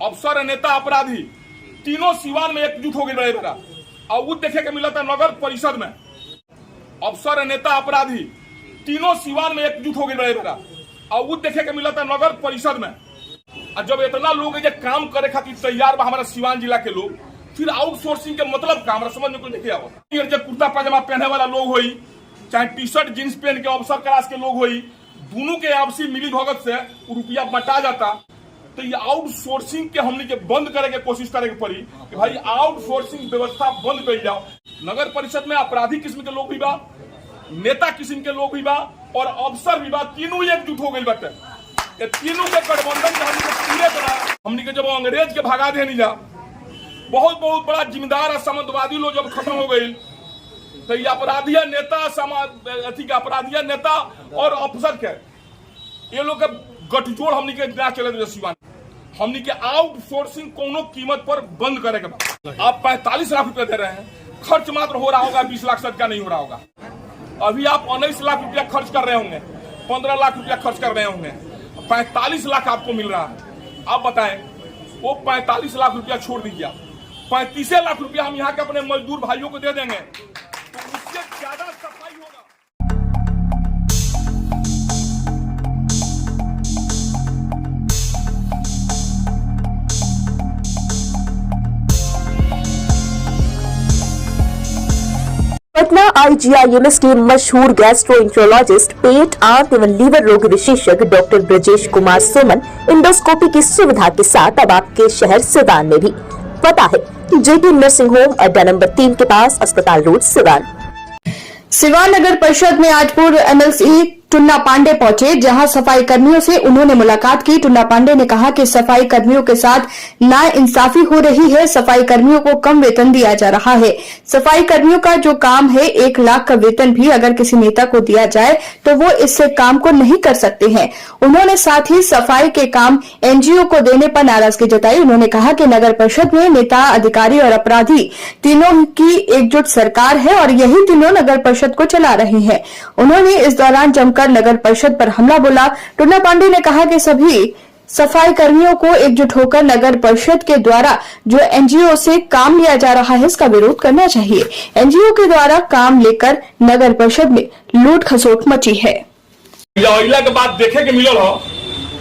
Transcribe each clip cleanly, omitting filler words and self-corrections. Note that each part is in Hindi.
अफसर, नेता, अपराधी तीनों सिवान में एकजुट हो गए बड़े बड़ा। और वो देखे के मिला था नगर परिषद में। अफसर, नेता, अपराधी तीनों सिवान में एकजुट हो गए बड़े बड़ा। और वो देखे के मिला था नगर परिषद में। और जब इतना लोग काम करे खातिर तैयार बा हमारा सिवान जिला के लोग, फिर आउटसोर्सिंग के मतलब का हमरा समझ में कुछ नहीं आवता। जब कुर्ता पैजामा पहने वाला लोग होई, चाहे टी शर्ट जींस पहन के अफसर क्लास के लोग होई, दोनों के आपसी मिली भगत से रुपया बटा जाता। तो ये आउटसोर्सिंग के हमने के बंद करे के कोशिश करे के पड़ी कि भाई आउटसोर्सिंग व्यवस्था बंद कर जाओ। नगर परिषद में अपराधी किस्म के लोग भी बा, नेता किस्म के लोग भी बा और अफसर भी बा, तीनों एकजुट हो गई बाटे। तीनों के गठबंधन पूरे तरह हमने के जब अंग्रेज के भगा देनी जा, बहुत बहुत बड़ा जिम्मेदार और सामंतवादी लोग जब खत्म हो गई, तो ये अपराधी नेता अपराधी नेता और अफसर के ये लोग गठजोड़ हमने के ना चले सिवान। हमने के आउटसोर्सिंग कोनो कीमत पर बंद करे के बाद आप 45 लाख रुपया दे रहे हैं, खर्च मात्र हो रहा होगा 20 लाख से का नहीं हो रहा होगा। अभी आप 19 लाख रुपया खर्च कर रहे होंगे, 15 लाख रुपया खर्च कर रहे होंगे, 45 लाख आपको मिल रहा है। आप बताएं, वो 45 लाख रुपया छोड़ दीजिए, 35 लाख रुपया हम यहाँ के अपने मजदूर भाइयों को दे देंगे, तो उससे ज्यादा सफाई होगा। पटना IGIMS के मशहूर गैस्ट्रोएंट्रोलॉजिस्ट, पेट, आंत एवं लीवर रोग विशेषज्ञ डॉक्टर ब्रजेश कुमार सुमन इंडोस्कोपी की सुविधा के साथ अब आपके शहर सिवान में भी। पता है JP नर्सिंग होम, अड्डा नंबर 3 के पास, अस्पताल रोड, सिवान। सिवान नगर परिषद में आज पूर्व MLC टुन्ना पांडे पहुंचे, जहां सफाई कर्मियों से उन्होंने मुलाकात की। टुन्ना पांडे ने कहा कि सफाई कर्मियों के साथ नाइंसाफी हो रही है, सफाई कर्मियों को कम वेतन दिया जा रहा है। सफाई कर्मियों का जो काम है 1 लाख का वेतन भी अगर किसी नेता को दिया जाए तो वो इससे काम को नहीं कर सकते हैं। उन्होंने साथ ही सफाई के काम NGO को देने पर नाराजगी जताई। उन्होंने कहा कि नगर परिषद में नेता, अधिकारी और अपराधी तीनों की एकजुट सरकार है और यही तीनों नगर परिषद को चला रही है। उन्होंने इस दौरान जमकर नगर परिषद पर हमला बोला। टुन्ना पांडे ने कहा कि सभी सफाई कर्मियों को एकजुट होकर नगर परिषद के द्वारा जो NGO से काम लिया जा रहा है इसका विरोध करना चाहिए। NGO के द्वारा काम लेकर नगर परिषद में लूट खसोट मची है। के बाद देखे के मिलल हो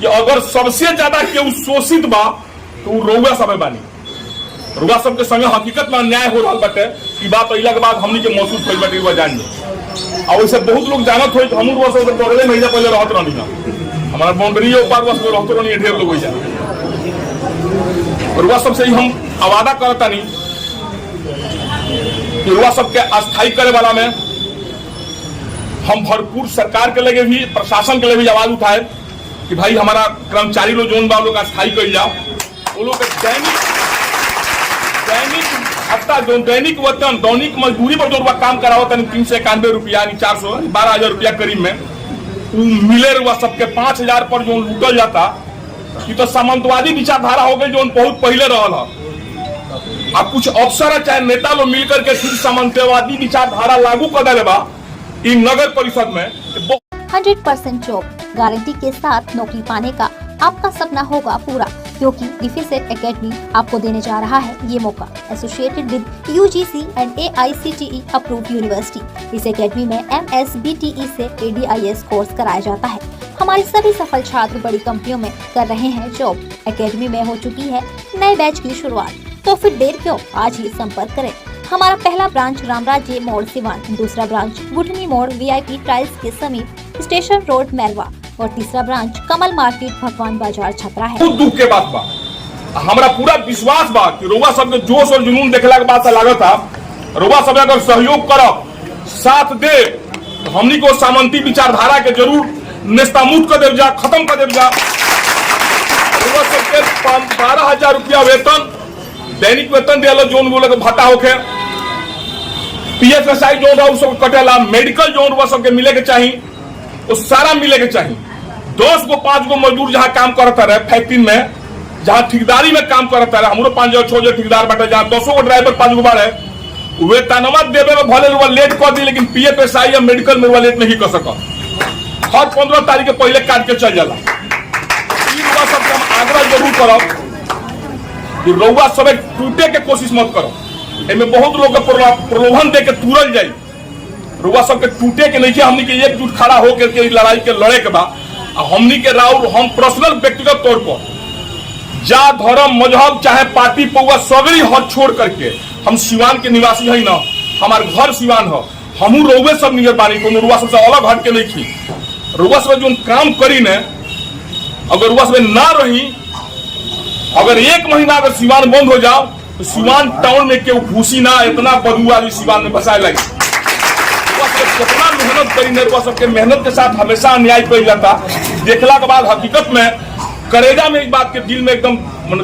कि अगर सबसे ज्यादा केहू शोषित बा तो रउआ सब बानी। रउआ सब के संगे हकीकत में अन्याय हो रहा बाटे। ई बात अइला के बाद हमनी के महसूस कइल बाटे, वो जान ले। और वैसे बहुत लोग जानत होई, हमहू वर्ष से पहले महीना पहले रहत रहनी ना, हमारा बाउंड्री ऊपर वर्ष में रहत रहनी, ढेर लोग होइजा। रउआ सब से ही हम आवादा करतानी कि रउआ सब के अस्थायी करे वाला में हम भरपूर सरकार के लगे भी, प्रशासन के लिए भी आवाज उठाए कि भाई हमारा कर्मचारी लोग जोन बा लोग अस्थायी कर जाओ। वो लोग दैनिक वेतन, दैनिक मजदूरी पर जो काम कराओ 391 रुपया, 400 12,000 रुपया करीब में मिले रुआ सबके 5,000 पर जो लूटल जाता, कि तो सामंतवादी विचारधारा हो गई जो बहुत पहले रहल है। अब कुछ अफसर चाहे नेता लोग मिलकर के फिर सामंतवादी विचारधारा लागू कर दिले बा इन नगर परिषद में। 100% जॉब गारंटी के साथ नौकरी पाने का आपका सपना होगा पूरा, क्योंकि डिफेसेट एकेडमी आपको देने जा रहा है ये मौका। Associated with UGC and AICTE approved university. इस एकेडमी में MSBTE से ADIS कोर्स कराया जाता है। हमारे सभी सफल छात्र बड़ी कंपनियों में कर रहे हैं जॉब। एकेडमी में हो चुकी है नए बैच की शुरुआत, तो फिर देर क्यों, आज ही संपर्क करें। हमारा पहला ब्रांच रामराज्य मोड़ सिवान, दूसरा ब्रांच गुठनी मोड़ VIP टाइल्स के समीप स्टेशन रोड मैरवा और तीसरा ब्रांच कमल मार्केट भगवान बाजार छपरा है। बहुत दुख के बात बा, हमारा पूरा विश्वास बा कि रउआ सब के जोश और जुनून देखला के बाद लागत था रउआ सब अगर सहयोग करब, साथ दे, तो हमनी को सामंती विचारधारा के जरूर नेस्तामुक्त कर देव जा, खत्म कर देव जा। रउआ सब के 12,000 रुपया वेतन, दैनिक वेतन दिया जोन बोले के भत्ता होके, PFSI जोन रहा सब कटेला, मेडिकल जोन रउआ सब के मिले के चाहिए, वो सारा मिले के चाहिए। 10 गो 5 गो मजदूर जहाँ काम करता रहे फैक्ट्री में, जहाँ ठेकेदारी में काम करता रहे, हमरो 5-6 ठेकेदार बाटे, जहाँ 200 गो ड्राइवर 5 गो बारे, वेतनवा देवे में भले रुआ लेट कर दी, लेकिन PFSI या मेडिकल में रुआ लेट नहीं कर सका। हर 15 तारीख के पहले काट के चल जाला। सबके हम आग्रह जरूर करब कि रउआ सब टूटे के कोशिश मत करो। एमे बहुत लोग प्रलोभन दे के तुरल जाई। रउआ सब के टूटे के नहीं, हमनी के एकजुट खड़ा होकर के लड़ाई के लड़े के बा। हमनी के राउर हम पर्सनल व्यक्तिगत तौर पर जा धर्म मजहब चाहे पार्टी पौवा सगरी हद छोड़ करके हम सिवान के निवासी है ना, हमार घर सिवान हो, हमू रउए सब नियर बानी, कोनो रुआ सबसे अलग हट के नहीं थी। रुआ सब जो काम करी ने, अगर रुआ सब ना रही, अगर 1 महीना अगर सिवान बंद हो जाओ तो सिवान टाउन में केहू घुसी ना, इतना बदबू आदमी सिवान में बसाए लगे। कितना मेहनत करी ने, रुआ सबके मेहनत के साथ हमेशा अन्याय कर जाता। देखला के बाद हकीकत में करेजा में एक बात के दिल में एकदम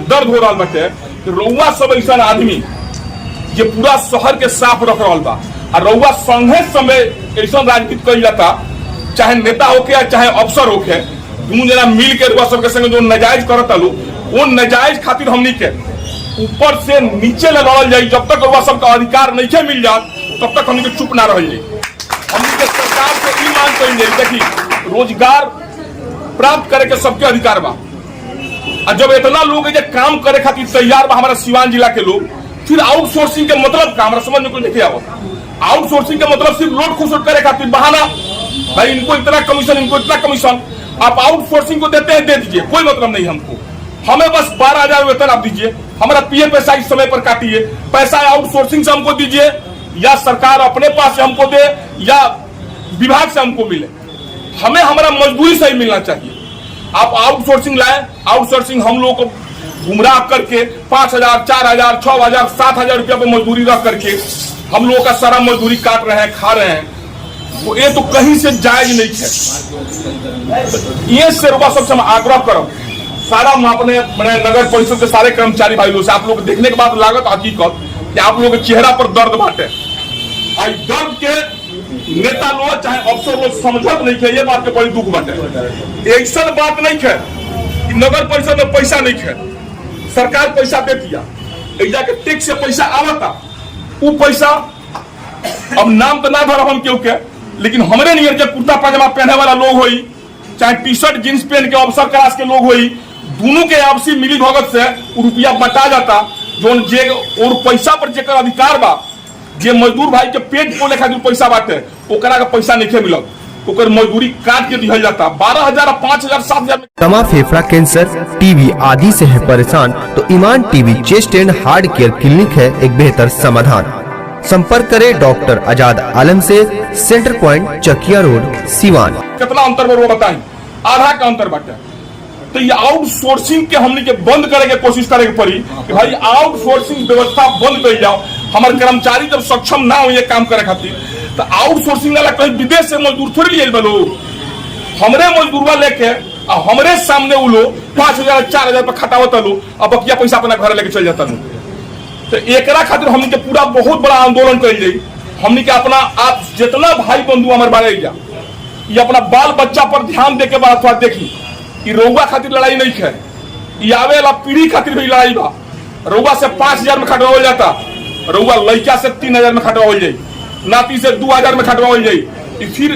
दर्द हो रहा बाटे कि रउआ सब ऐसा आदमी जे पूरा शहर के साफ रख रहा बा, और रउआ संघे समय ऐसा राजनीति कर जाता, चाहे नेता होके या चाहे अफसर होके, दोनों जना मिल के रउआ सबके संगे जो नाजायज करता लो, वो नाजायज खातिर हमनी के ऊपर से नीचे ले लड़ल जाई। जब तक रउआ सबका अधिकार नहीं मिल जात तब तक हमनी के चुप ना रह जाई। हमनी के सरकार से ई मांग कइल जाई, देखी रोजगार प्राप्त करे के सबके अधिकार बा, और जब इतना लोग है काम करे खातिर तैयार बा हमारा सिवान जिला के लोग, फिर आउटसोर्सिंग के मतलब का हमरा समझ में कोई नहीं आवत। आउटसोर्सिंग का मतलब सिर्फ लोड खुशोट करे खातिर बहाना, भाई इनको इतना कमीशन, इनको इतना कमीशन। आप आउटसोर्सिंग को देते हैं, दे दीजिए, कोई मतलब नहीं हमको। हमें बस 12,000 वेतन आप दीजिए, हमारा पीएफ पैसा इस समय पर काटिए, पैसा आउटसोर्सिंग से हमको दीजिए, या सरकार अपने पास से हमको दे, या विभाग से हमको मिले। हमें हमारा मजदूरी से ही मिलना चाहिए। आप आउटसोर्सिंग लाए, आउटसोर्सिंग हम लोग को गुमराह करके 5,000, 4,000, 6,000, 7,000 रुपया पे मजदूरी रख करके हम लोगों का सारा मजदूरी काट रहे हैं, खा रहे हैं, तो ये तो कहीं से जायज नहीं है। ये से रुपया सबसे हम आग्रह करो, सारा अपने नगर परिषद के सारे कर्मचारी भाई लोग से, आप लोग देखने के बाद लागत हकीकत कि आप लोग के चेहरा पर दर्द बाटे। दर्द के नेता लोग चाहे अफसर लोग समझत नहीं है, ये बात के बड़ी दुख बाटे। ऐसा बात नहीं है कि नगर परिषद में पैसा नहीं है, सरकार पैसा दे दिया, के टैक्स से पैसा आवता, वो पैसा अब नाम तो ना धरब हम क्यों के, लेकिन हमरे नियर के कुर्ता पाजामा पहने वाला लोग होई, चाहे टी शर्ट जींस पहन के अफसर क्लास के लोग होई, दोनों के आपसी मिली भगत से रुपया बटा जाता। जो जे और पैसा पर जेकर अधिकार बा, जे मजदूर भाई के पेट पोले खातिर पैसा बाटे, ओकरा का पैसा नहीं मिलत, ओकर मजदूरी काट के दिहल जाता। 12,000, 5,000, 7,000 दमा, फेफड़ा कैंसर, टीबी आदि से है परेशान तो Iman TB chest and heart care clinic है एक बेहतर समाधान। संपर्क करें डॉक्टर आजाद आलम से, centre point Chakia road, Siwan. कितना अंतर वो बताई, आधा का अंतर बाटे। तो ये आउटसोर्सिंग के हमने के बंद करे के कोशिश करे के पड़ी कि भाई आउटसोर्सिंग व्यवस्था बंद कर जाओ। हमारे कर्मचारी जब सक्षम ना हो ये काम करे खातिर, तो आउटसोर्सिंग वाला कहीं विदेश से मजदूर थोड़ी लिए बलो, हमरे मजदूरवा लेके हमरे सामने वो लोग 5,000, 4,000 पर खटावत लो, अब बकिया पैसा अपना घर लेके चल जाता। तो एकरा खातिर हमने के पूरा बहुत बड़ा आंदोलन कर जाई। हमने के अपना आप जितना भाई बंधु हमारे बारे जा, ये अपना बाल बच्चा पर ध्यान दे के बात देखी कि रउआ खातिर लड़ाई नहीं है, ये आवे वाला पीढ़ी खातिर भी लड़ाई बा। रउआ से 5,000 में खटवावल जाता, रउआ लड़का से 3,000 में खटवावल जाई, नाती से 2,000 में खटवावल जाई। फिर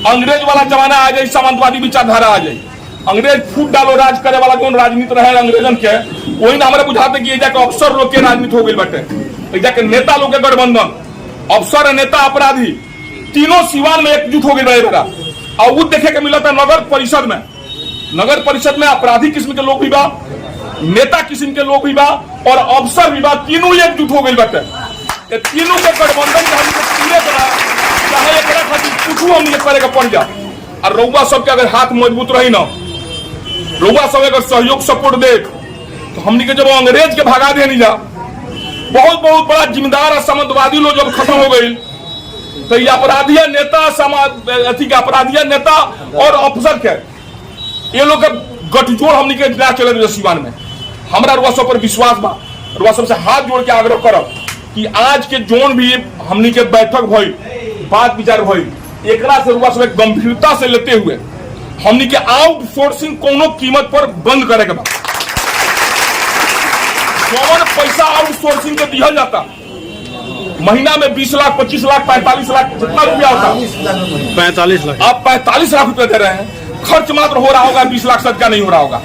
अंग्रेज वाला जमाना आ जाए, सामंतवादी विचारधारा आ जाए, अंग्रेज फूट डालो राज करे वाला जो राजनीति रहे अंग्रेजन के, वही ना हमारे बुझाते कि जाके अफसर लोग के राजनीति हो गई बाटे, जाके नेता लोग के गठबंधन, अफसर नेता अपराधी तीनों सिवान में एकजुट हो गए बेरा। और वो देखे के मिलता नगर परिषद में, नगर परिषद में अपराधी किस्म के लोग भी बा, नेता किस्म के लोग भी बा, और अफसर भी बा, तीनों एकजुट हो गए बाटे। तीनों के गठबंधन के हम पूरे बना, चाहे एकरा खातिर कुछ हम ये करे के पड़ जा। और रउआ सबके अगर हाथ मजबूत रही ना, रउआ सब अगर सहयोग सपोर्ट दे, तो हमनी के जब अंग्रेज के भगा दे नहीं जा, बहुत बहुत बड़ा जिम्मेदार और सामंतवादी लोग जब खत्म हो गई, तो ये अपराधिया नेता समाज अथी के अपराधिया नेता और अफसर के ये लोग गठजोड़ हमनी के ना चले सिवान में। हमारा रुआ सब पर विश्वास बा, रुआ सबसे हाथ जोड़ के आग्रह करब कि आज के जोन भी हमनी के बैठक भई, बात विचार भई, एकरा से रुआ सब गंभीरता से लेते हुए हमनी के आउटसोर्सिंग कोनो कीमत पर बंद करे के बा। कौन पैसा आउटसोर्सिंग के दिया जाता, महीना में 20 लाख, 25 लाख, 45 लाख, जितना रुपया होता, 45 लाख, आप 45 लाख रुपया दे रहे हैं, खर्च मात्र हो रहा होगा 20 लाख, सदका नहीं हो रहा होगा।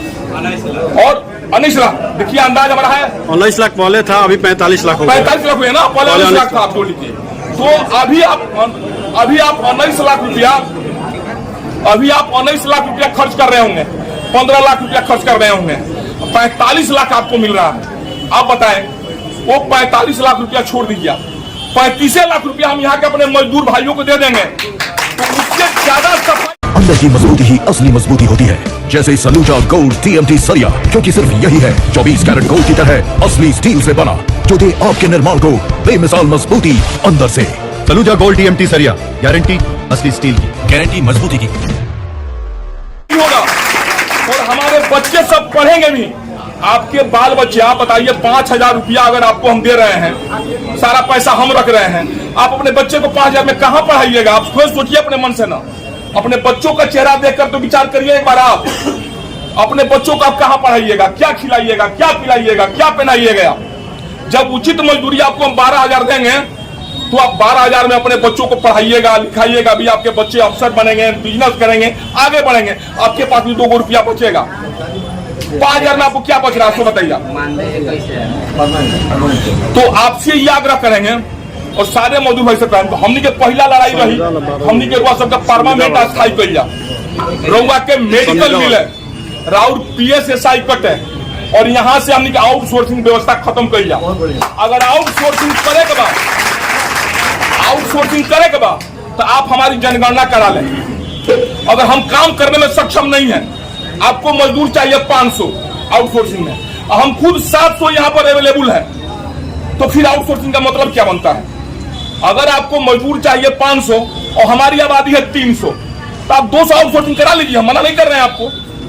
और 19 लाख, देखिए अंदाज हमारा है 19 लाख पहले था, अभी 45 लाख हो गया। 45 लाख हुए ना, पहले 19 लाख था, आप जोड़ लीजिए। तो अभी आप 19 लाख रुपया, अभी आप 19 लाख रुपया खर्च कर रहे होंगे, 15 लाख रुपया खर्च कर रहे होंगे, 45 लाख आपको मिल रहा है। आप बताएं, वो 45 लाख रुपया छोड़ दीजिए, 35 लाख रुपया हम यहाँ के अपने मजदूर भाइयों को दे देंगे, तो उससे ज्यादा सफाई। अंदर की मजबूती ही असली मजबूती होती है, जैसे सलूजा गोल्ड TMT सरिया, क्योंकि सिर्फ यही है 24 कैरेट गोल्ड की तरह असली स्टील से बना, जो दे आपके निर्माण को बेमिसाल मजबूती अंदर से। सलूजा गोल्ड TMT सरिया, गारंटी असली स्टील की, गारंटी मजबूती की। होगा और हमारे बच्चे सब पढ़ेंगे भी, आपके बाल बच्चे। आप बताइए, 5,000 रुपया अगर आपको हम दे रहे हैं, सारा पैसा हम रख रहे हैं, आप अपने बच्चे को 5,000 में कहाँ पढ़ाइएगा? आप खुद सोचिए अपने मन से ना, अपने बच्चों का चेहरा देखकर तो विचार करिए एक बार। आप अपने बच्चों को आप कहाँ पढ़ाइएगा, क्या खिलाइएगा, क्या पिलाइएगा, क्या पहनाइएगा? जब उचित मजदूरी आपको हम 12,000 देंगे, तो आप 12,000 में अपने बच्चों को पढ़ाइएगा, लिखाइएगा भी, आपके बच्चे अफसर बनेंगे, बिजनेस करेंगे, आगे बढ़ेंगे, आपके पास भी 2 रुपया बचेगा। 5,000 में आपको क्या बच रहा है, सो बताइए। तो आपसे ये आग्रह करेंगे और सारे मजदूर भाई से कहेंगे, तो हमनी के पहला लड़ाई रही, हमनी के रुआ सबका परमानेंट अस्थायी कइल जा, रउआ के मेडिकल मिले, राउर PSSI कटे, और यहाँ से हमनी के आउटसोर्सिंग व्यवस्था खत्म कइल जा। अगर आउटसोर्सिंग करे के बाद तो आप हमारी जनगणना करा लें। अगर हम काम करने में सक्षम नहीं है, आपको मजदूर चाहिए 500 आउटसोर्सिंग में, हम खुद 700 यहाँ पर अवेलेबल है, तो फिर आउटसोर्सिंग का मतलब क्या बनता है? अगर आपको मजदूर चाहिए 500 और हमारी आबादी है 300, तो आप 200 आउटसोर्सिंग करा लीजिए, हम मना नहीं कर रहे हैं। आपको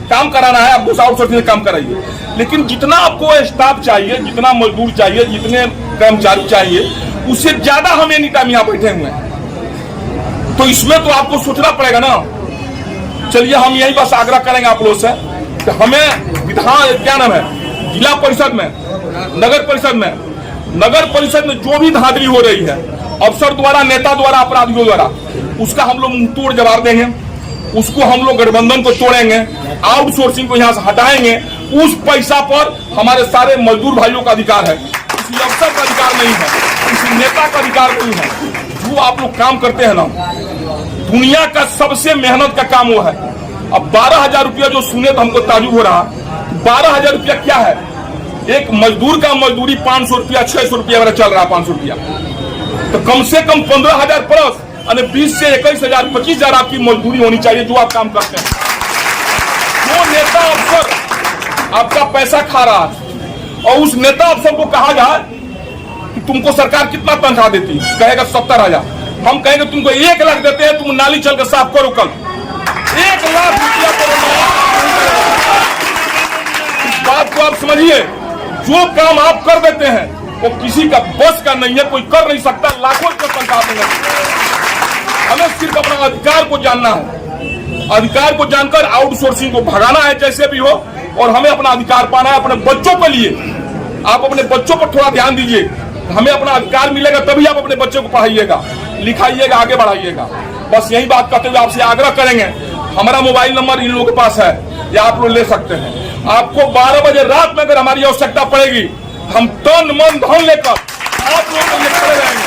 काम कराना है, आप 200 आउटसोर्सिंग काम कराइए, लेकिन जितना आपको स्टाफ चाहिए, जितना मजदूर चाहिए, जितने कर्मचारी चाहिए, उससे ज्यादा हम एनी टाइम यहाँ बैठे हुए हैं, तो इसमें तो आपको सोचना पड़ेगा ना। चलिए, हम यही बस आग्रह करेंगे आप लोगों से कि हमें विधान क्या नाम है, जिला परिषद में, नगर परिषद में जो भी धांधली हो रही है अफसर द्वारा, नेता द्वारा, अपराधियों द्वारा, उसका हम लोग मुंह तोड़ जवाब देंगे। उसको हम लोग गठबंधन को तोड़ेंगे, आउटसोर्सिंग को यहाँ से हटाएंगे। उस पैसा पर हमारे सारे मजदूर भाइयों का अधिकार है, किसी अफसर का अधिकार नहीं है, किसी नेता का अधिकार नहीं है। जो आप लोग काम करते हैं ना, दुनिया का सबसे मेहनत का काम वो है। अब 12,000 रुपया जो सुने तो हमको ताजुब हो रहा, 12,000 रुपया क्या है? एक मजदूर का मजदूरी 500 रुपया, 600 रुपया मेरा चल रहा है, 500 रुपया, तो कम से कम 15,000 प्लस, 20 से 21,000, 25,000 आपकी मजदूरी होनी चाहिए जो आप काम करते हैं। जो नेता अफसर आपका पैसा खा रहा है और उस नेता अफसर को कहा जाए कि तुमको सरकार कितना तनख्वाह देती, कहेगा 70,000। हम कहेंगे तुमको 1 लाख देते हैं, तुम नाली चल के साफ करो कल, 1 लाख रुपया करो। इस बात को आप समझिए, जो काम आप कर देते हैं वो किसी का बस का नहीं है, कोई कर नहीं सकता, लाखों रुपये तनख्वाह देंगे। हमें सिर्फ अपना अधिकार को जानना है, अधिकार को जानकर आउटसोर्सिंग को भगाना है जैसे भी हो, और हमें अपना अधिकार पाना है अपने बच्चों के लिए। आप अपने बच्चों पर थोड़ा ध्यान दीजिए, हमें अपना अधिकार मिलेगा तभी आप अपने बच्चों को पढ़ाइएगा, लिखाइएगा, आगे बढ़ाइएगा। बस यही बात करते हुए आपसे आग्रह करेंगे। हमारा मोबाइल नंबर इन लोगों के पास है, या आप लोग ले सकते हैं। आपको 12 बजे रात में अगर हमारी आवश्यकता पड़ेगी, हम तन मन धन लेकर आप लोगों के लिए खड़े रहेंगे,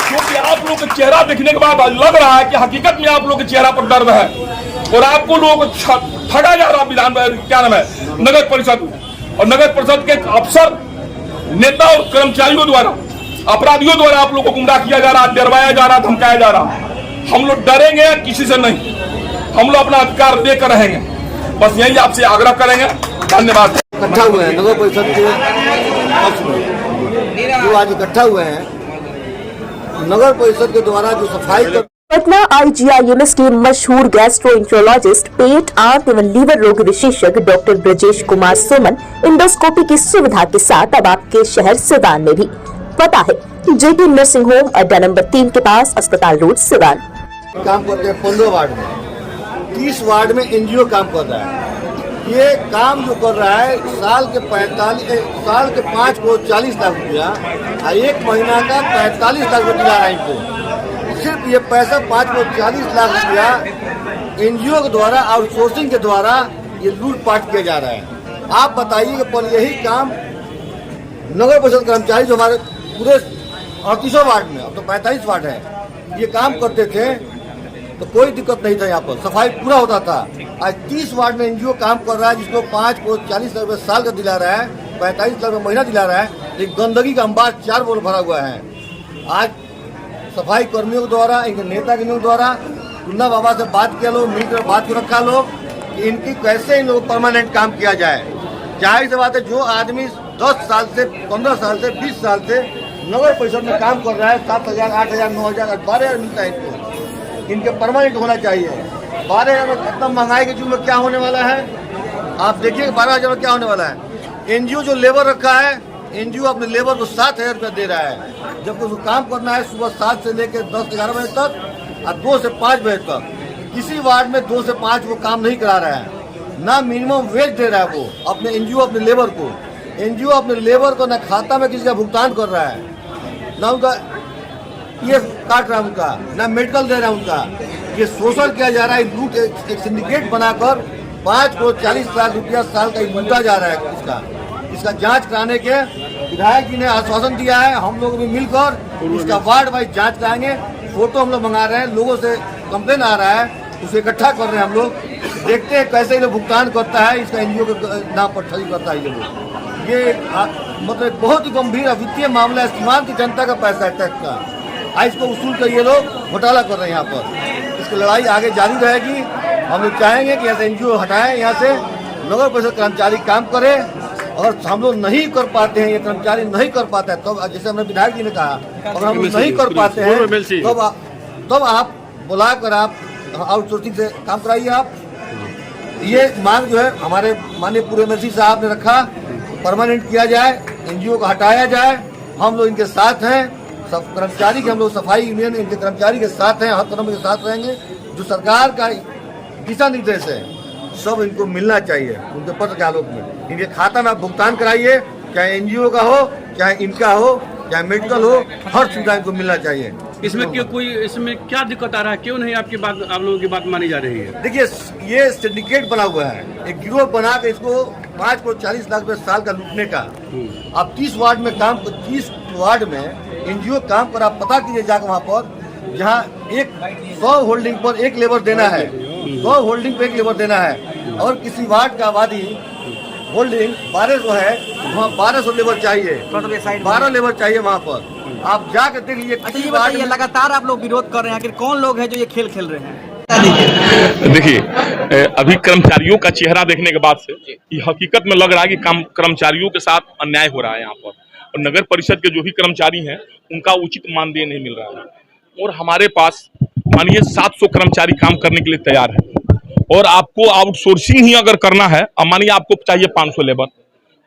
क्योंकि आप लोगों का चेहरा देखने के बाद लग रहा है कि हकीकत में आप लोगों के चेहरा पर दर्द है, और आपको लोग ठगा जा रहा विधान क्या नाम है, नगर परिषद, और नगर परिषद के अफसर, नेता और कर्मचारियों द्वारा, अपराधियों द्वारा आप लोगों को गुमराह किया जा रहा, डरवाया जा रहा, धमकाया जा रहा। हम लोग डरेंगे किसी से नहीं, हम लोग अपना अधिकार देकर रहेंगे। बस यही आपसे आग्रह करेंगे। धन्यवाद। इकट्ठा हुए हैं नगर परिषद के पक्ष में, जो आज इकट्ठा हुए हैं, नगर परिषद के द्वारा जो सफाई कर पटना IGIMS के मशहूर गैस्ट्रोएंटरोलॉजिस्ट, पेट, आंत एवं लीवर रोग विशेषज्ञ डॉक्टर ब्रजेश कुमार सोमन इंडोस्कोपी की सुविधा के साथ अब आपके शहर सिवान में भी। पता है JP नर्सिंग होम, अड्डा नंबर 3 के पास, अस्पताल रोड, सिवान। काम करते हैं 15 वार्ड में, 30 वार्ड में NGO काम कर रहा है। ये काम जो कर रहा है, साल के 5 को 40 लाख रुपया और 1 महीना का 45 लाख रुपया दिला रहा है इनको। सिर्फ ये पैसा 5 को 40 लाख रुपया NGO के द्वारा, आउटसोर्सिंग के द्वारा ये लूटपाट किया जा रहा है। आप बताइए कि पर यही काम नगर परिषद कर्मचारी जो हमारे पूरे 38 वार्ड में, अब तो 45 वार्ड है, ये काम करते थे तो कोई दिक्कत नहीं था। यहाँ पर सफाई पूरा होता था। आज 30 वार्ड में एनजीओ काम कर रहा है, जिसको 5 को 40 लाख रुपये साल का दिला रहा है, 45 लाख रुपये महीना दिला रहा है। एक गंदगी का अंबार 4 बोल भरा हुआ है। आज सफाई कर्मियों के द्वारा, इनके नेता के द्वारा टुन्ना बाबा से बात किया, लोग मिलकर बात को रखा लोग कि इनकी कैसे इन लोग परमानेंट काम किया जाए। जाहिर सी बात है, जो आदमी 10 साल से 15 साल से 20 साल से नगर परिषद में काम कर रहा है, 7,000, 8,000, 9,000, 12,000 मिलता है इनको, इनके परमानेंट होना चाहिए। 12,000 में कितना महंगाई के युग में क्या होने वाला है आप देखिए। 12,000 में क्या होने वाला है। एनजीओ जो लेबर रखा है, एनजीओ अपने लेबर को 7,000 रुपया दे रहा है, जबकि उसको काम करना है सुबह 7 से लेकर 10-11 बजे तक और 2 से 5 बजे तक। किसी वार्ड में 2 से 5 वो काम नहीं करा रहा है, ना मिनिमम वेज दे रहा है वो अपने एनजीओ अपने लेबर को। एनजीओ अपने लेबर को ना खाता में किसी का भुगतान कर रहा है, ना उनका ये काट रहा है उनका, ना मेडिकल दे रहा है उनका। ये शोषण किया जा रहा है। लूट एक सिंडिकेट बनाकर 5 को 40 लाख रुपया साल का लूटा जा रहा है। इसका जांच कराने के विधायक जी ने आश्वासन दिया है। हम लोग भी मिलकर इसका वार्ड वाइज जांच कराएंगे। फोटो हम लोग मंगा रहे हैं, लोगों से कंप्लेन आ रहा है, उसे इकट्ठा कर रहे हैं हम लोग। देखते हैं कैसे ये भुगतान करता है, इसका एनजीओ के नाम पर ठगी करता है ये लोग। ये मतलब बहुत ही गंभीर वित्तीय मामला है। सीमांत की जनता का पैसा है, टैक्स का। आज इसको वसूल कर ये लोग घोटाला कर रहे हैं यहाँ पर। इसकी लड़ाई आगे जारी रहेगी। हम लोग चाहेंगे कि ऐसे एनजीओ हटाएं, यहाँ से नगर परिषद कर्मचारी काम करे। और हम लोग नहीं कर पाते हैं, ये कर्मचारी नहीं कर पाता है, तब तो जैसे हमने विधायक जी ने कहा, और हम लोग नहीं कर पाते हैं, तब आप बुलाकर आप आउटसोर्सिंग से काम कराइए। आप ये मांग जो है हमारे माननीय पूर्व एमएलसी साहब ने रखा, परमानेंट किया जाए, एनजीओ को हटाया जाए। हम लोग इनके साथ हैं, सब कर्मचारी के हम लोग सफाई यूनियन इनके कर्मचारी के साथ हैं, हर कदम के साथ रहेंगे। जो सरकार का दिशा निर्देश है सब इनको मिलना चाहिए, उनके पत्र के आलोक में। इनके खाता में आप भुगतान कराइए, चाहे एनजीओ का हो, चाहे इनका हो, चाहे मेडिकल हो, हर सुविधा इनको मिलना चाहिए। इसमें क्यों कोई इसमें क्या दिक्कत आ रहा है? क्यों नहीं आपकी बात, आप लोगों की बात मानी जा रही है? देखिए, ये सिंडिकेट बना हुआ है, एक गिरोह बना के इसको 5 को 40 लाख रुपए साल का लूटने का। आप 30 वार्ड में काम, 30 वार्ड में एनजीओ काम कर, आप पता कीजिए जाकर वहाँ पर, जहाँ 100 होल्डिंग पर 1 लेबर देना है, 100 होल्डिंग पे 1 लेबर देना है। और किसी वार्ड का आबादी होल्डिंग 1200 है, वहाँ 1200 लेबर चाहिए, 12 लेबर चाहिए वहाँ पर। आप जाकर देख लीजिए। अच्छा, ये बताइए, लगातार आप लोग विरोध कर रहे हैं, आखिर कौन लोग हैं जो ये खेल खेल रहे हैं? देखिए, अभी कर्मचारियों का चेहरा देखने के बाद से ये हकीकत में लग रहा है कि कर्मचारियों के साथ अन्याय हो रहा है यहाँ पर। और नगर परिषद के जो भी कर्मचारी हैं उनका उचित मानदेय नहीं मिल रहा है। और हमारे पास मानिए 700 कर्मचारी काम करने के लिए तैयार है, और आपको आउटसोर्सिंग ही अगर करना है, अब मानिए आपको चाहिए 500 लेबर,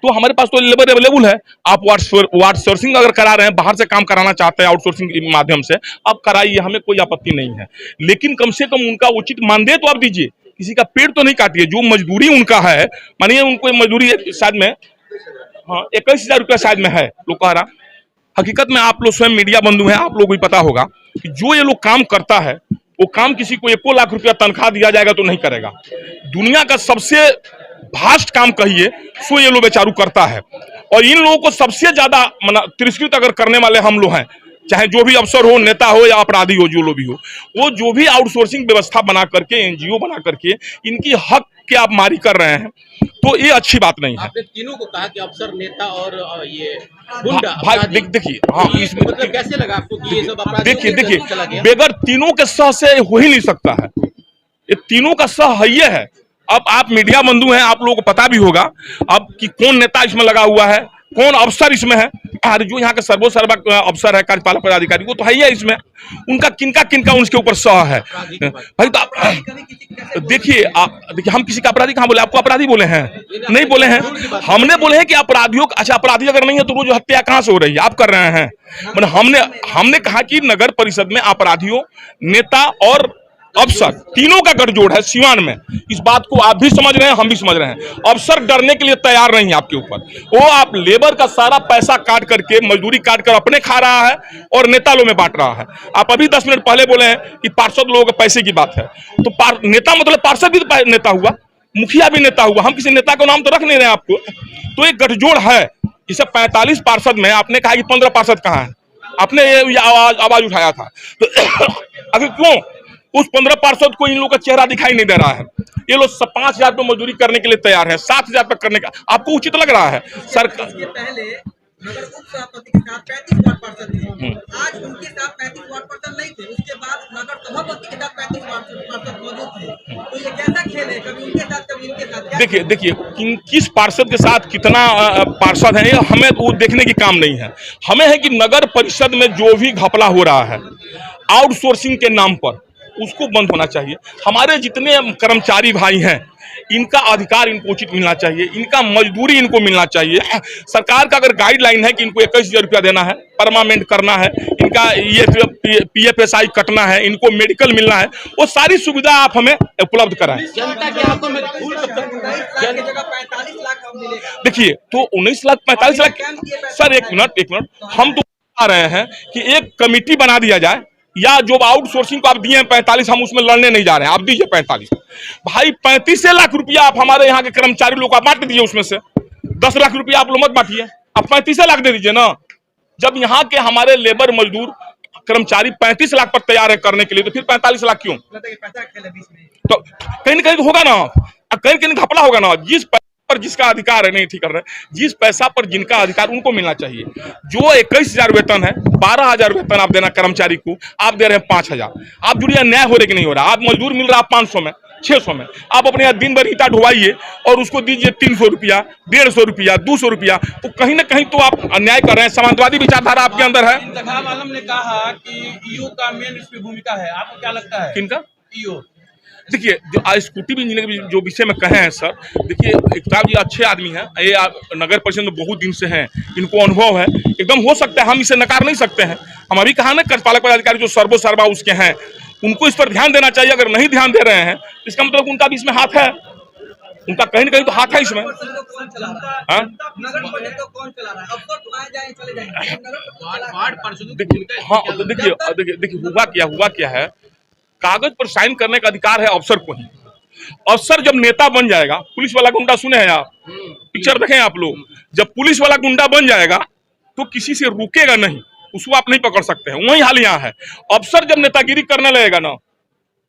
तो हमारे पास तो लेबर अवेलेबल है। आप वार्ड सोर्सिंग अगर करा रहे हैं, बाहर से काम कराना चाहते हैं आउटसोर्सिंग के माध्यम से, आप कराइए, हमें कोई आपत्ति नहीं है। लेकिन कम से कम उनका उचित मानदेय तो आप दीजिए, किसी का पेड़ तो नहीं काटिए। जो मजदूरी उनका है, मानिए उनको मजदूरी शायद में 21,000 रुपया शायद में है, लोग कह रहा। हकीकत में आप लोग स्वयं मीडिया बंधु हैं, आप लोगों को भी पता होगा कि जो ये लोग काम करता है, वो काम किसी को 1 लाख रुपया तनख्वाह दिया जाएगा तो नहीं करेगा। दुनिया का सबसे भास्ट काम कहिए सो ये लोग बेचारू करता है। और इन लोगों को सबसे ज्यादा तिरस्कृत अगर करने वाले हम लोग हैं, चाहे जो भी अफसर हो, नेता हो या अपराधी हो, जो लोग भी हो, वो जो भी आउटसोर्सिंग व्यवस्था बना करके, एनजीओ बना करके इनकी हक के आप मारी कर रहे हैं, तो ये अच्छी बात नहीं है। आपने तीनों को कहा कि अफसर, नेता और ये गुंडा, भाई देखिए, हाँ, इसमें मतलब कैसे लगा आपको कि ये सब अपराधी? देखिए, बेगर तीनों के सह से हो ही नहीं सकता है, ये तीनों का सह है ये है। अब आप मीडिया बंधु हैं, आप लोगों को पता भी होगा अब कि कौन नेता इसमें लगा हुआ है, कौन अफसर इसमें है। जो यहाँ के सर्वोसर्वा अफसर है, कार्यपालक पदाधिकारी, वो तो है ही है इसमें। उनका किनका उनके ऊपर सह है भाई। तो आप देखिए, हम किसी का अपराधी कहाँ बोले? आपको अपराधी बोले हैं? नहीं बोले हैं। हमने बोले हैं कि अपराधियों, अच्छा अपराधी अगर नहीं है तो रोज हत्या कहाँ से हो रही है? आप कर रहे हैं। मतलब हमने कहा कि नगर परिषद में अपराधियों, नेता और अफसर तीनों का गठजोड़ है सिवान में। इस बात को आप भी समझ रहे हैं, हम भी समझ रहे हैं। अफसर डरने के लिए तैयार नहीं है आपके ऊपर। वो आप लेबर का सारा पैसा काट करके, मजदूरी काट कर अपने खा रहा है और नेता लोग में बांट रहा है। आप अभी 10 मिनट पहले बोले हैं कि पार्षद लोगों के पैसे की बात है, तो नेता मतलब पार्षद भी तो नेता हुआ। मुखिया भी नेता हुआ, हम किसी नेता का नाम तो रख नहीं रहे आपको। तो एक गठजोड़ है, इसे 45 पार्षद में आपने कहा कि 15 पार्षद कहाँ है, आपने ये आवाज उठाया था। तो अगर क्यों उस 15 पार्षद को इन लोगों का चेहरा दिखाई नहीं दे रहा है? ये लोग 5,000 पे मजदूरी करने के लिए तैयार है, 7,000 पे करने का आपको उचित लग रहा है? सरकार पहले नगर उप सभापति के साथ 35 वार्ड पार्षद थे, आज उनके साथ 35 वार्ड पार्षद नहीं थे, उसके बाद नगर सभापति के साथ 35 वार्ड पार्षद मौजूद थे। तो ये कैसा खेल है, कभी उनके साथ कभी इनके साथ? देखिए किस पार्षद के साथ कितना पार्षद है, ये हमें वो देखने की काम नहीं है। हमें है कि नगर परिषद में जो भी घपला हो रहा है आउटसोर्सिंग के नाम पर, उसको बंद होना चाहिए। हमारे जितने कर्मचारी भाई हैं, इनका अधिकार इनको उचित मिलना चाहिए, इनका मजदूरी इनको मिलना चाहिए। सरकार का अगर गाइडलाइन है कि इनको 21,000 रुपया देना है, परमानेंट करना है, इनका ये PFSI कटना है, इनको मेडिकल मिलना है, वो सारी सुविधा आप हमें उपलब्ध कराएं। जनता के हाथों में देखिए तो 19 लाख 45 लाख सर, एक मिनट हम तो बता रहे हैं कि एक कमेटी बना दिया जाए, या जो आउटसोर्सिंग को आप दिए हैं 45, हम उसमें लड़ने नहीं जा रहे हैं, आप दीजिए 45 भाई। 35 लाख रुपया आप हमारे यहाँ के कर्मचारी लोग आप बांट दीजिए, उसमें से 10 लाख रुपया आप लोग मत बांटिए, आप 35 लाख दे दीजिए ना। जब यहाँ के हमारे लेबर मजदूर कर्मचारी 35 लाख पर तैयार है करने के लिए, तो फिर 45 लाख क्यों? तो कहीं ना कहीं तो होगा ना, कहीं कहीं घपला होगा ना। जिस पर जिसका अधिकार है, नहीं ठीक कर रहे, जिस पैसा पर जिनका अधिकार उनको मिलना चाहिए। जो 21,000 वेतन है, 12,000 वेतन आप देना कर्मचारी को, आप दे रहे हैं 5,000। आप जुड़िए, न्याय हो रहा कि नहीं हो रहा? आप मजदूर मिल रहा है 500 में, 600 में, आप अपने यहाँ दिन भर ईटा ढुवाइए और उसको दीजिए 300 रुपया, 150 रुपया, 200 रुपया, तो कहीं ना कहीं तो आप अन्याय कर रहे हैं। समाजवादी विचारधारा आपके अंदर है। इंतखाब आलम ने कहा कि ईओ का मेन इसमें भूमिका है, आपको क्या लगता है? किनका? ईओ। देखिए जो स्कूटी भी इंजीनियर जो विषय में कहे हैं सर, देखिए एकताब जी अच्छे आदमी हैं, ये नगर परिषद में बहुत दिन से हैं, इनको अनुभव है, एकदम हो सकता है, हम इसे नकार नहीं सकते हैं। हम अभी कहा ना, कार्यपालक पदाधिकारी जो सर्वोसर्वा उसके हैं, उनको इस पर ध्यान देना चाहिए। अगर नहीं ध्यान दे रहे हैं तो इसका मतलब उनका भी इसमें हाथ है, उनका कहीं ना कहीं तो हाथ है इसमें। देखिए हुआ क्या है, कागज पर साइन करने का अधिकार है अफसर को ही। अफसर जब नेता बन जाएगा, पुलिस वाला गुंडा सुने हैं आप, पिक्चर देखें आप लोग, जब पुलिस वाला गुंडा बन जाएगा तो किसी से रुकेगा नहीं, उसको आप नहीं पकड़ सकते हैं। वही हाल यहाँ है, अफसर जब नेतागिरी करने लगेगा ना,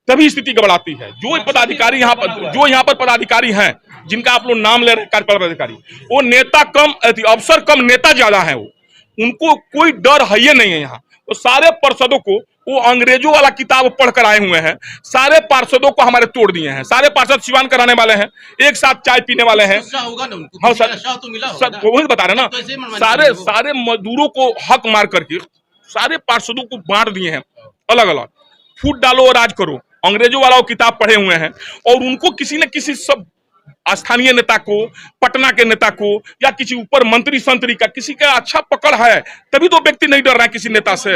तभी स्थिति गड़बड़ाती है। जो पदाधिकारी यहाँ पर पदाधिकारी हैं, जिनका आप लोग नाम ले रहे हैं कार्यपालक पदाधिकारी, वो नेता कम, अफसर कम, नेता ज्यादा है। वो उनको कोई डर है ही नहीं है। यहाँ तो सारे पार्षदों को वो अंग्रेजों वाला किताब पढ़कर आए हुए हैं, सारे पार्षदों को हमारे तोड़ दिए हैं। सारे पार्षद सिवान कराने वाले हैं, एक साथ चाय पीने वाले हैं। हाँ सर, सर वही बता रहे ना, सारे मजदूरों को हक मार करके सारे पार्षदों को बांट दिए हैं अलग अलग। फूट डालो और राज करो, अंग्रेजों वाला वो किताब पढ़े हुए हैं, और उनको किसी न किसी सब स्थानीय नेता को, पटना के नेता को, या किसी ऊपर मंत्री संतरी का किसी का अच्छा पकड़ है, तभी तो व्यक्ति नहीं डर रहा है किसी नेता से।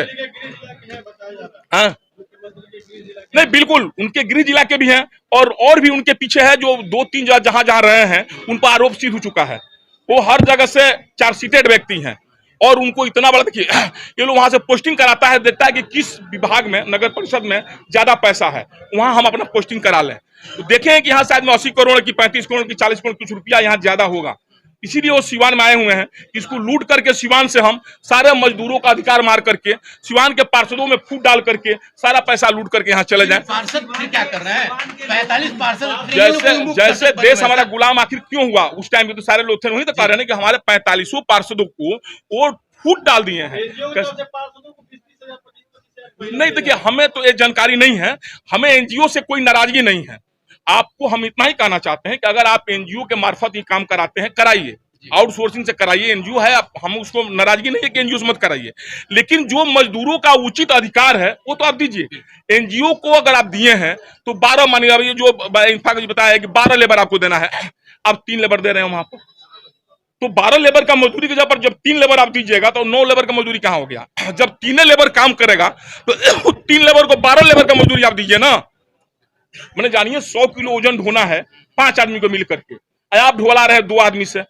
हाँ नहीं, बिल्कुल उनके गृह जिला के भी हैं, और भी उनके पीछे है जो 2-3 जहां रहे हैं, उन पर आरोप सिद्ध हो चुका है। वो हर जगह से चार्जशीटेड व्यक्ति हैं, और उनको इतना बड़ा, देखिए ये लोग वहां से पोस्टिंग कराता है, देखता है कि किस विभाग में, नगर परिषद में ज्यादा पैसा है, वहां हम अपना पोस्टिंग करा लें। तो देखें कि यहाँ शायद में 80 करोड़ की, 35 करोड़ की, 40 करोड़ कुछ रुपया यहाँ ज्यादा होगा, इसीलिए वो सिवान में आए हुए हैं। इसको लूट करके सिवान से हम सारे मजदूरों का अधिकार मार करके, सिवान के पार्षदों में फूट डाल करके सारा पैसा लूट करके यहाँ चले जाएं। पार्षद फिर क्या कर रहे हैं? 45 पार्षद जैसे देश हमारा गुलाम आखिर क्यों हुआ? उस टाइम पे तो सारे लोग थे, वही तो कह रहे हैं कि हमारे 45 पार्षदों को वो फूट डाल दिए हैं। नहीं देखिए, हमें तो ये जानकारी नहीं है, हमें एनजीओ से कोई नाराजगी नहीं है। आपको हम इतना ही कहना चाहते हैं कि अगर आप एनजीओ के मार्फत ये काम कराते हैं, कराइए, आउटसोर्सिंग से कराइए। एनजीओ है, हम उसको नाराजगी नहीं है कि एनजीओ से मत कराइए, लेकिन जो मजदूरों का उचित अधिकार है वो तो आप दीजिए। एनजीओ को अगर आप दिए हैं तो 12 मानिए, ये जो इंफा जी बताया कि 12 लेबर आपको देना है, आप 3 लेबर दे रहे हैं वहां पर, तो 12 लेबर का मजदूरी की जगह पर जब 3 लेबर आप दीजिएगा तो 9 लेबर का मजदूरी कहाँ हो गया? जब 3 लेबर काम करेगा तो 3 लेबर को 12 लेबर का मजदूरी आप दीजिए ना। मैंने जानिए 100 किलो वजन ढोना है 5 आदमी को मिल करके, आप ढोला रहे 2 आदमी से,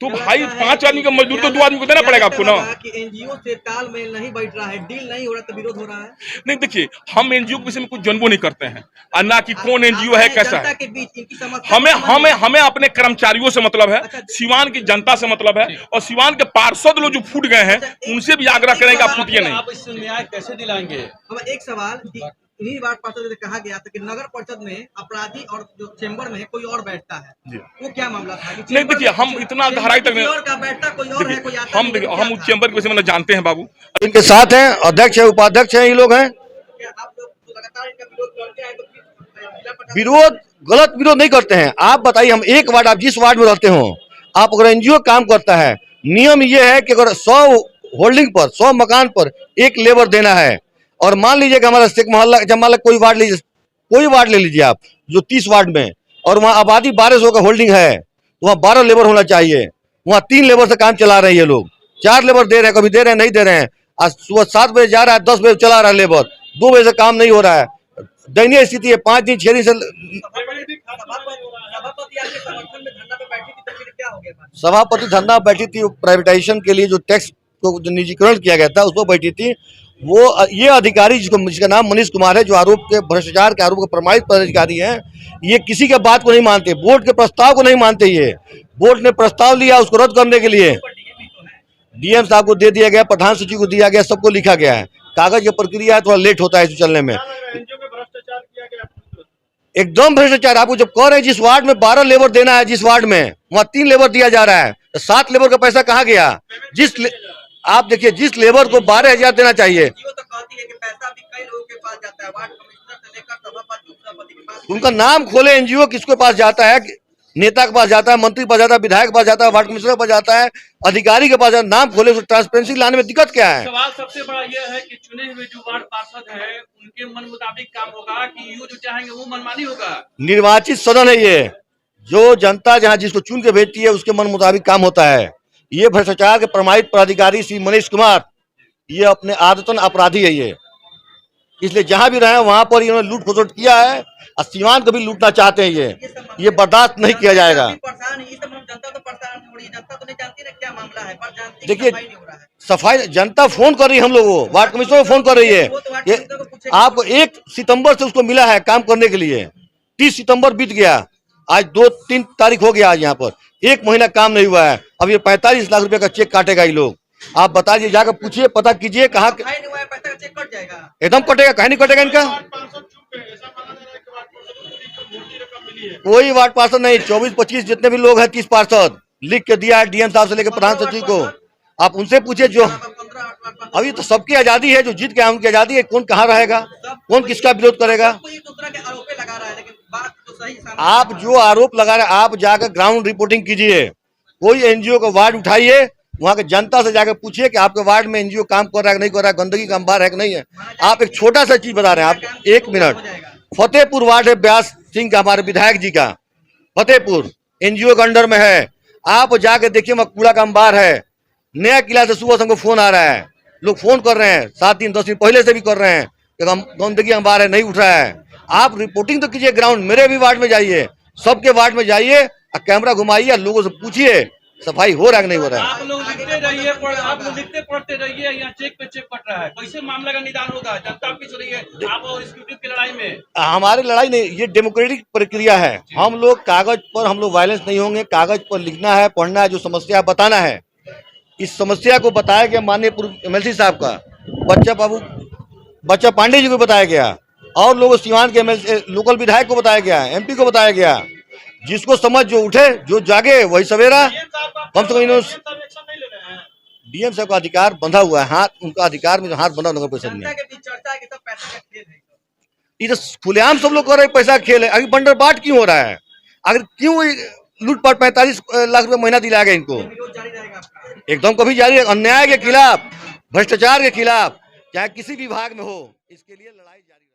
तो भाई 5 आदमी का मजदूर तो 2 आदमी को देना पड़ेगा आपको ना। कि एनजीओ से तालमेल नहीं बैठ रहा है, डील नहीं हो रहा, तो विरोध हो रहा है। नहीं देखिए, हम एनजीओ के विषय में कुछ जानबो नहीं करते हैं, और ना कि कौन एनजीओ है कैसा जनता है। के बीच इनकी समस्या हमें अपने कर्मचारियों से मतलब है, सिवान की जनता से मतलब है, और सिवान के पार्षद लोग जो फूट गए हैं उनसे भी आग्रह करें कि आप फूटिए नहीं। आप इससे न्याय कैसे दिलाएंगे? अब एक सवाल कि इन्हीं वार्ड पार्षद से कहा गया था कि नगर परिषद में अपराधी और जो चेंबर में है कोई और बैठता है, वो क्या मामला था? नहीं देखिए, हम इतना गहराई तक नहीं, कोई और का बैठता, कोई और है, कोई आता हम नहीं, हम उस चैम्बर के विषय में जानते हैं बाबू। इनके साथ हैं, अध्यक्ष है, उपाध्यक्ष हैं, ये लोग हैं। क्या आप लोग तो लगातार इनका विरोध करते हैं, तो फिर जिला प्रशासन विरोध, गलत विरोध नहीं करते हैं। आप बताइए, हम एक वार्ड, आप जिस वार्ड में रहते हो, आप अगर एनजीओ काम करता है, नियम ये है कि अगर 100 होल्डिंग पर, 100 मकान पर एक लेबर देना है, और मान लीजिए कि हमारा शेख मोहल्ला, जब मान लो कोई वार्ड लीजिए, कोई वार्ड ले लीजिए आप जो 30 वार्ड में, और वहाँ आबादी 1200 का होल्डिंग है, तो वहाँ 12 लेबर होना चाहिए। वहाँ 3 लेबर से काम चला रहे हैं ये लोग, 4 लेबर दे रहे हैं, कभी दे रहे हैं, नहीं दे रहे हैं। आज सुबह 7 बजे जा रहा है, 10 बजे चला रहा है लेबर, 2 बजे से काम नहीं हो रहा है। दयनीय स्थिति है। 5 दिन 6 दिन से सभापति आपके समर्थन में धरना पे बैठी थी, तो फिर क्या हो गया बात? सभापति धरना बैठी थी, प्राइवेटाइजेशन के लिए जो टैक्स को जो निजीकरण किया गया था उस पर बैठी थी। वो ये अधिकारी जिसका नाम मनीष कुमार है, जो आरोप के भ्रष्टाचार के आरोप के प्रमाणित पदाधिकारी हैं, ये किसी के बात को नहीं मानते, बोर्ड के प्रस्ताव को नहीं मानते। ये बोर्ड ने प्रस्ताव लिया उसको रद्द करने के लिए, डीएम साहब को दे दिया गया, प्रधान सचिव को दिया गया, सबको लिखा गया है। कागज की प्रक्रिया थोड़ा लेट होता है इसे चलने में। एकदम भ्रष्टाचार। आपको जब कह रहे हैं जिस वार्ड में 12 लेबर देना है, जिस वार्ड में वहाँ 3 लेबर दिया जा रहा है, तो 7 लेबर का पैसा कहाँ गया? आप देखिए, जिस लेबर को 12,000 देना चाहिए, तो कहती है कि पैसा भी कई लोगों के पास जाता है, वार्ड कमिश्नर से लेकर सभापति उपसभापति के पास। उनका नाम खोले, एनजीओ किसके पास जाता है? नेता के पास जाता है, मंत्री के पास जाता है, विधायक के पास जाता है, वार्ड कमिश्नर के पास जाता है, अधिकारी के पास जाता है। नाम खोले, उसको ट्रांसपेरेंसी लाने में दिक्कत क्या है? सवाल सबसे बड़ा यह है कि चुने हुए जो वार्ड पार्षद है उनके मन मुताबिक काम होगा कि यू जो चाहेंगे वो मनमानी होगा? निर्वाचित सदन है ये, जो जनता जहाँ जिसको चुन के भेजती है उसके मन मुताबिक काम होता है। ये भ्रष्टाचार के प्रमाणित पदाधिकारी श्री मनीष कुमार, ये अपने आदतन अपराधी है ये, इसलिए जहां भी रहे वहां पर इन्होंने लूट खसोट किया है, और सीमान को भी लूटना चाहते हैं। ये बर्दाश्त नहीं किया जाएगा। जनता तो परेशान हो रही है, जनता तो नहीं जानती ना क्या मामला है, पर जानती देखिए, सफाई नहीं हो रहा है। सफाई जनता फोन कर रही है हम लोगों को, वार्ड कमिश्नर को फोन कर रही है। ये आपको 1 सितंबर से उसको मिला है काम करने के लिए, 30 सितंबर बीत गया, आज 2-3 तारीख हो गया, आज यहाँ पर 1 महीना काम नहीं हुआ है। अब ये 45 लाख रुपए का चेक काटेगा ये लोग। आप बताइए, जाकर पूछिए, पता कीजिए कहाँ सफाई नहीं हुआ है, पैसा का चेक कट जाएगा। एकदम कटेगा, कहीं नहीं कटेगा इनका। कोई वार्ड पार्षद नहीं, 24-25 जितने भी लोग हैं, 30 पार्षद लिख के दिया है डीएम साहब से लेकर प्रधान सचिव को। आप उनसे पूछिए। जो अभी तो सबकी आजादी है, जो जीत के उनकी आजादी है, कौन कहाँ रहेगा, कौन किसका विरोध करेगा? आप जो आरोप लगा रहे हैं, आप जाकर ग्राउंड रिपोर्टिंग कीजिए। कोई एनजीओ का वार्ड उठाइए, वहाँ के जनता से जाकर पूछिए कि आपके वार्ड में एनजीओ काम कर रहा है कि नहीं कर रहा है, गंदगी का अंबार है कि नहीं है। आप एक छोटा सा चीज बता रहे हैं, आप 1 मिनट। फतेहपुर वार्ड है ब्यास सिंह का, हमारे विधायक जी का, फतेहपुर एनजीओ के अंडर में है। आप जाके देखिए, वहाँ कूड़ा का अंबार है। नया किला से सुबह से हमको फोन आ रहा है, लोग फोन कर रहे हैं, 7 दिन 10 दिन पहले से भी कर रहे हैं कि गंदगी अंबार है, नहीं उठ रहा है। आप रिपोर्टिंग तो कीजिए ग्राउंड, मेरे भी वार्ड में जाइए, सबके वार्ड में जाइए, कैमरा घुमाइए, लोगों से पूछिए सफाई हो रहा है कि नहीं हो रहा है। आप लोग लिखते रहिए, आप लोग लिखते पढ़ते रहिए, यहाँ चेक पे चेक कट रहा है, कैसे मामला का निदान होगा? जनता आपकी चल रही है, आप और एक्जीक्यूटिव की लड़ाई में। हमारी लड़ाई नहीं, ये डेमोक्रेटिक प्रक्रिया है। हम लोग कागज पर, हम लोग वायलेंस नहीं होंगे, कागज पर लिखना है, पढ़ना है, जो समस्या बताना है। इस समस्या को बताया गया माननीय पूर्व एमएलसी साहब का, बच्चा पांडे जी को बताया गया, और लोगों सीवान के एमएलसी लोकल विधायक को बताया गया, एमपी को बताया गया। जिसको समझ, जो उठे, जो जागे, वही सवेरा। कम से कम इन्होंने डीएम साहब का अधिकार बंधा हुआ है, हाथ उनका अधिकार में जो हाथ बंधा नगर परिषद में। ये तो खुलेआम सब लोग कर रहे हैं, पैसा खेल है। अभी बंडर बाट क्यों हो रहा है? अगर क्यों लूटपाट 45 लाख रुपए महीना दिलाया गया इनको? एकदम कभी जारी है। अन्याय के खिलाफ, भ्रष्टाचार के खिलाफ, चाहे किसी विभाग में हो, इसके लिए लड़ाई जारी है।